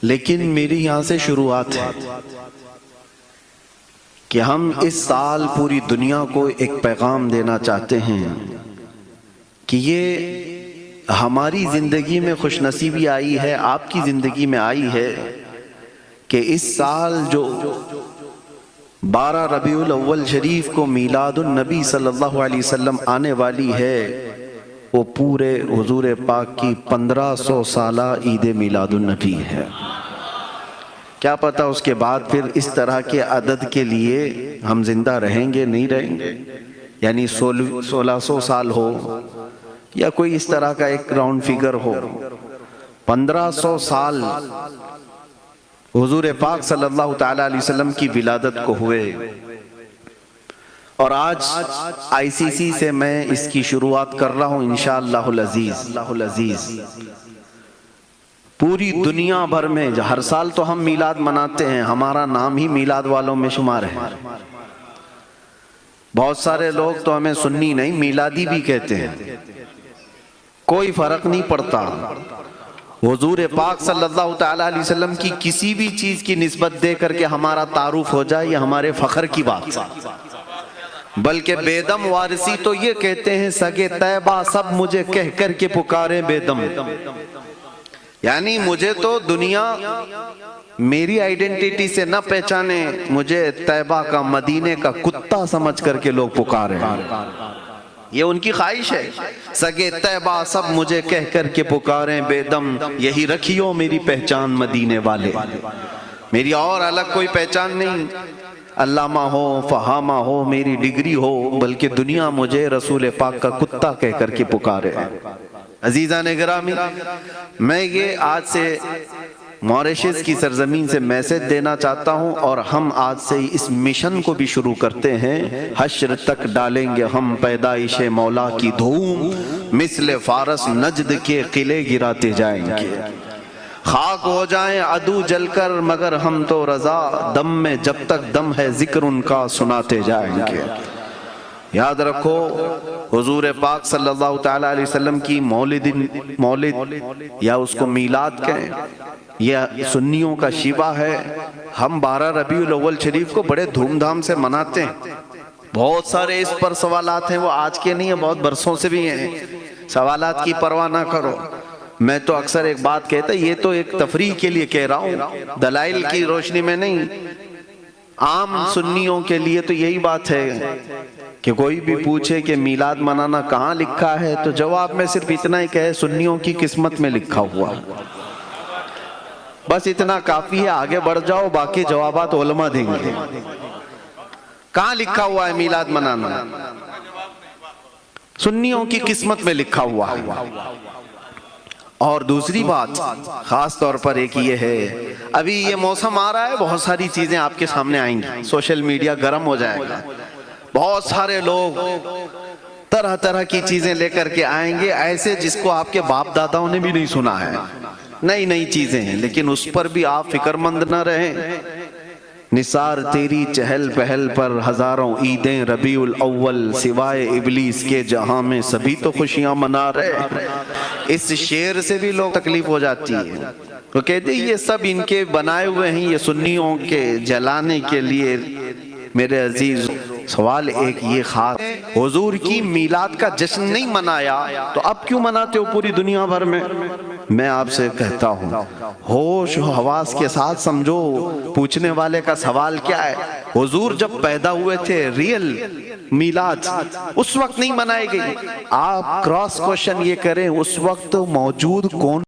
لیکن میری یہاں سے شروعات ہے کہ ہم اس سال پوری دنیا کو ایک پیغام دینا چاہتے ہیں کہ یہ ہماری زندگی میں خوش نصیبی آئی ہے، آپ کی زندگی میں آئی ہے کہ اس سال جو 12 ربیع الاول شریف کو میلاد النبی صلی اللہ علیہ وسلم آنے والی ہے، وہ پورے حضور پاک کی 1500 سالہ عید میلاد النبی ہے۔ کیا پتہ اس کے بعد پھر اس طرح کے عدد کے لیے ہم زندہ رہیں گے نہیں رہیں گے، یعنی 1600 سال ہو یا کوئی اس طرح کا ایک راؤنڈ فگر ہو۔ 1500 سال حضور پاک صلی اللہ تعالیٰ علیہ وسلم کی ولادت کو ہوئے، اور آج آئی سی سی سے میں اس کی شروعات کر رہا ہوں انشاءاللہ العزیز۔ پوری دنیا بھر میں ہر سال تو ہم میلاد مناتے ہیں، ہمارا نام ہی میلاد والوں میں شمار ہے۔ بہت سارے لوگ تو ہمیں سنی نہیں میلادی بھی کہتے ہیں، کوئی فرق نہیں پڑتا۔ حضور پاک صلی اللہ تعالیٰ علیہ وسلم کی کسی بھی چیز کی نسبت دے کر کے ہمارا تعارف ہو جائے، یہ ہمارے فخر کی بات ہے۔ بلکہ بیدم وارثی تو یہ کہتے ہیں، سگے طیبہ سب مجھے کہہ کر کے پکارے بیدم، یعنی مجھے تو دنیا میری آئیڈینٹیٹی سے نہ پہچانے، مجھے طیبہ کا مدینے کا کتا سمجھ کر کے لوگ پکارے۔ یہ ان کی خواہش ہے، سگے طیبہ سب مجھے کہہ کر کے پکاریں بیدم، یہی رکھیو میری پہچان مدینے والے، میری اور الگ کوئی پہچان نہیں، علامہ ہو فہامہ ہو میری ڈگری ہو، بلکہ دنیا مجھے رسول پاک کا کتا کہہ کر کے پکارے۔ عزیزان گرامی، میں یہ آج سے موریشس کی سرزمین سے میسج دینا چاہتا ہوں، اور ہم آج سے اس مشن کو بھی شروع کرتے ہیں۔ حشر تک ڈالیں گے ہم پیدائش مولا کی دھوم، مثل فارس نجد کے قلعے گراتے جائیں گے، خاک ہو جائیں عدو جل کر مگر ہم تو رضا، دم میں جب تک دم ہے ذکر ان کا سناتے جائیں گے۔ یاد رکھو، حضور پاک صلی اللہ تعالیٰ علیہ وسلم کی مولد یا اس کو میلاد کہیں، یہ سنیوں کا شیوہ ہے۔ ہم 12 ربیع الاول شریف کو بڑے دھوم دھام سے مناتے ہیں۔ بہت سارے اس پر سوالات ہیں، وہ آج کے نہیں ہیں، بہت برسوں سے بھی ہیں۔ سوالات کی پرواہ نہ کرو، میں تو اکثر ایک بات کہتا ہے، یہ تو ایک تفریح کے لیے کہہ رہا ہوں، دلائل کی روشنی میں نہیں۔ عام سنیوں کے لیے تو یہی بات ہے کہ کوئی بھی پوچھے کہ میلاد منانا کہاں لکھا ہے، تو جواب میں صرف اتنا ہی کہے سنیوں کی قسمت میں لکھا ہوا، بس اتنا کافی ہے۔ آگے بڑھ جاؤ، باقی جوابات علماء دیں گے۔ کہاں لکھا ہوا ہے میلاد منانا؟ سنیوں کی قسمت میں لکھا ہوا ہے۔ اور دوسری بات خاص طور پر ایک یہ ہے، ابھی یہ موسم آ رہا ہے، بہت ساری چیزیں آپ کے سامنے آئیں گی، سوشل میڈیا گرم ہو جائے گا، بہت سارے لوگ طرح طرح کی چیزیں لے کر کے آئیں گے، ایسے جس کو آپ کے باپ داداؤں نے بھی نہیں سنا ہے، نئی نئی چیزیں ہیں، لیکن اس پر بھی آپ فکر مند نہ رہیں۔ نثار تیری چہل پہل پر ہزاروں عیدیں ربیع الاول، سوائے ابلیس کے جہاں میں سبھی تو خوشیاں منا رہے۔ اس شعر سے بھی لوگ تکلیف ہو جاتی ہے، وہ کہتے ہیں یہ سب ان کے بنائے ہوئے ہیں، یہ سنیوں کے جلانے کے لیے۔ میرے عزیز، سوال ایک یہ خاص، حضور کی میلاد کا جشن نہیں منایا تو اب کیوں مناتے ہو پوری دنیا بھر میں؟ میں آپ سے کہتا ہوں، ہوش و حواس کے ساتھ سمجھو پوچھنے والے کا سوال کیا ہے۔ حضور جب پیدا ہوئے تھے، ریئل میلاد اس وقت نہیں منائے گئی۔ آپ کراس کوشچن یہ کریں، اس وقت موجود کون